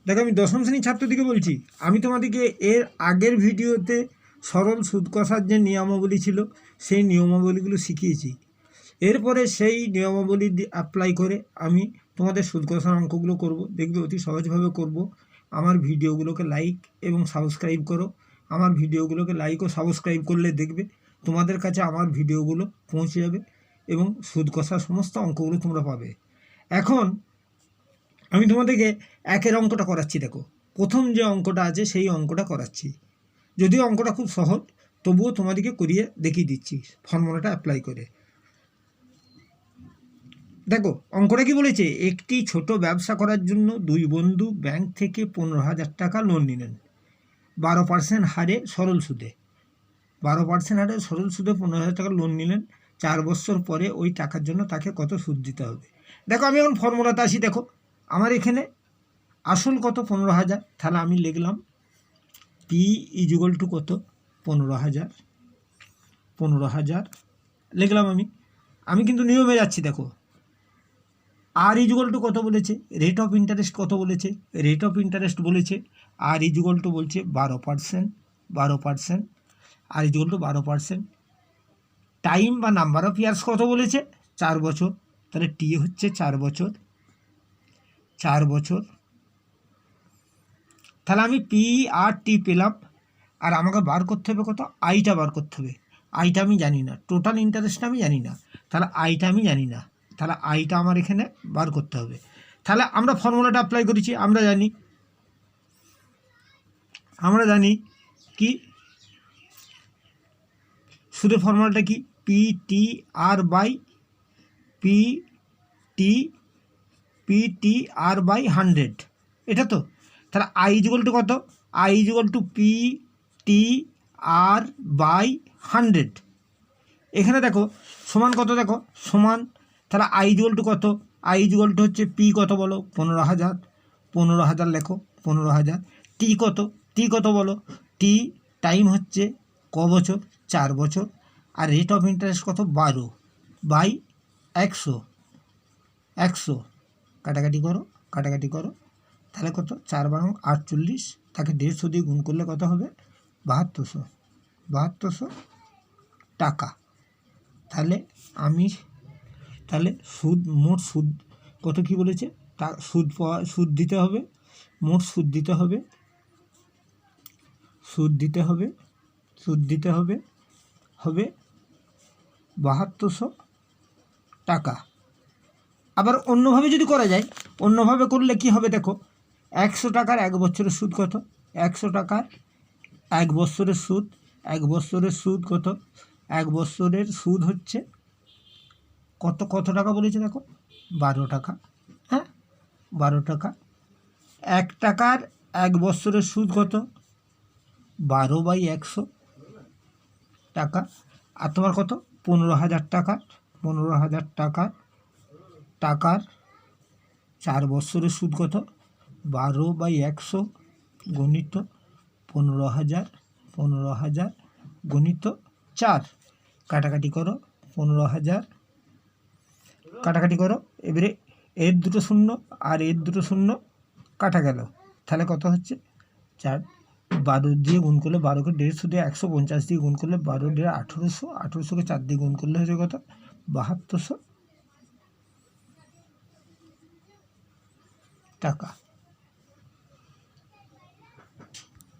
দেখো আমি দশম শ্রেণীর ছাত্রদিকে বলছি, আমি তোমাদেরকে এর আগের ভিডিওতে সরল সুদ কষার যে নিয়মাবলী ছিল সেই নিয়মাবলীগুলো শিখিয়েছি। এরপরে সেই নিয়মাবলী অ্যাপ্লাই করে আমি তোমাদের সুদ কষার অঙ্কগুলো করব, দেখবে অতি সহজভাবে করব। আমার ভিডিওগুলোকে লাইক এবং সাবস্ক্রাইব করো। আমার ভিডিওগুলোকে লাইক ও সাবস্ক্রাইব করলে দেখবে তোমাদের কাছে আমার ভিডিওগুলো পৌঁছে যাবে এবং সুদ কষার সমস্ত অঙ্কগুলো তোমরা পাবে। এখন আমি তোমাদেরকে একের অঙ্কটা করাচ্ছি। দেখো প্রথম যে অঙ্কটা আছে সেই অঙ্কটা করাচ্ছি, যদিও অঙ্কটা খুব সহজ, তবুও তোমাদেরকে করিয়ে দেখিয়ে দিচ্ছি ফর্মুলাটা অ্যাপ্লাই করে। দেখো অঙ্কটা কি বলেছে, একটি ছোট ব্যবসা করার জন্য দুই বন্ধু ব্যাংক থেকে 15,000 টাকা লোন নিলেন 12% হারে সরল সুদে। 12% হারে সরল সুদে 15,000 টাকা লোন নিলেন। 4 বছর পরে ওই টাকার জন্য তাকে কত সুদ দিতে হবে। দেখো আমি এখন ফর্মুলাতে আসি। দেখো আমার এখানে আসল কত 15,000, তাহলে আমি লিখলাম পি ইজুয়াল টু কত 15,000, 15,000 লিখলাম আমি কিন্তু নিয়মে যাচ্ছি। দেখো আর ইজুয়াল টু কত বলেছে, রেট অফ ইন্টারেস্ট কত বলেছে, রেট অফ ইন্টারেস্ট বলেছে আর ইজুয়াল টু বলছে 12%, 12% আর ইজুয়াল টু 12%। টাইম বা নাম্বার অফ ইয়ার্স কত বলেছে 4 বছর, তাহলে টি হচ্ছে 4 বছর, 4 বছর। তাহলে আমি পি আর টি পেলাম। আর আমাকে বার করতে হবে কত, আইটা বার করতে হবে। আইটা আমি জানি না, টোটাল ইন্টারেস্টটা আমি জানি না, তাহলে আইটা আমি জানি না, তাহলে আইটা আমার এখানে বার করতে হবে। তাহলে আমরা ফর্মুলাটা অ্যাপ্লাই করেছি। আমরা জানি কি সুদের ফর্মুলাটা কি, P T R by P R by 100, এটা তো। তাহলে আই ইজুয়াল টু কত, I equal to P T R by 100। এখানে দেখো সমান কত, দেখো সমান, তাহলে আই ইজুয়াল টু কত, আই ইজুয়াল টু হচ্ছে পি কত বলো 15,000, 15,000 লেখো 15,000। টি কত বলো, টি টাইম হচ্ছে ক বছর 4 বছর। আর রেট অফ ইন্টারেস্ট কত 12 বাই 100, কাটাকাটি করো তাহলে কত 4 × 48, তাকে 150 দিয়ে গুণ করলে কত হবে 7200 টাকা। তাহলে মোট সুদ কত কি বলেছে, সুদ দিতে হবে, মোট সুদ দিতে হবে 7200 টাকা। আবার অন্যভাবে যদি করা যায়, অন্যভাবে করলে কি হবে, দেখো 100 টাকার 1 বছরের সুদ কত, 100 টাকার 1 বছরের সুদ, 1 বছরের সুদ কত, 1 বছরের সুদ হচ্ছে কত টাকা বলেছে, দেখো 12 টাকা। হ্যাঁ 12 টাকা। 1 টাকার 1 বছরের সুদ কত 12/100 টাকা। আর তোমার কত 15,000 টাকা, 15,000 টাকার 4 বছরের সুদ কত 12/100 গণিত 15,000 গণিত 4, কাটাকাটি করো 15,000, কাটাকাটি করো। এবারে এর দুটো শূন্য আর এর দুটো শূন্য কাটা গেল, তাহলে কত হচ্ছে 4, 12 দিয়ে গুণ করলে 12কে 150 দিয়ে 150 দিয়ে গুণ করলে 12 দিয়ে 1800, 1800কে 4 দিয়ে গুণ করলে হচ্ছে কত 7200 টাকা।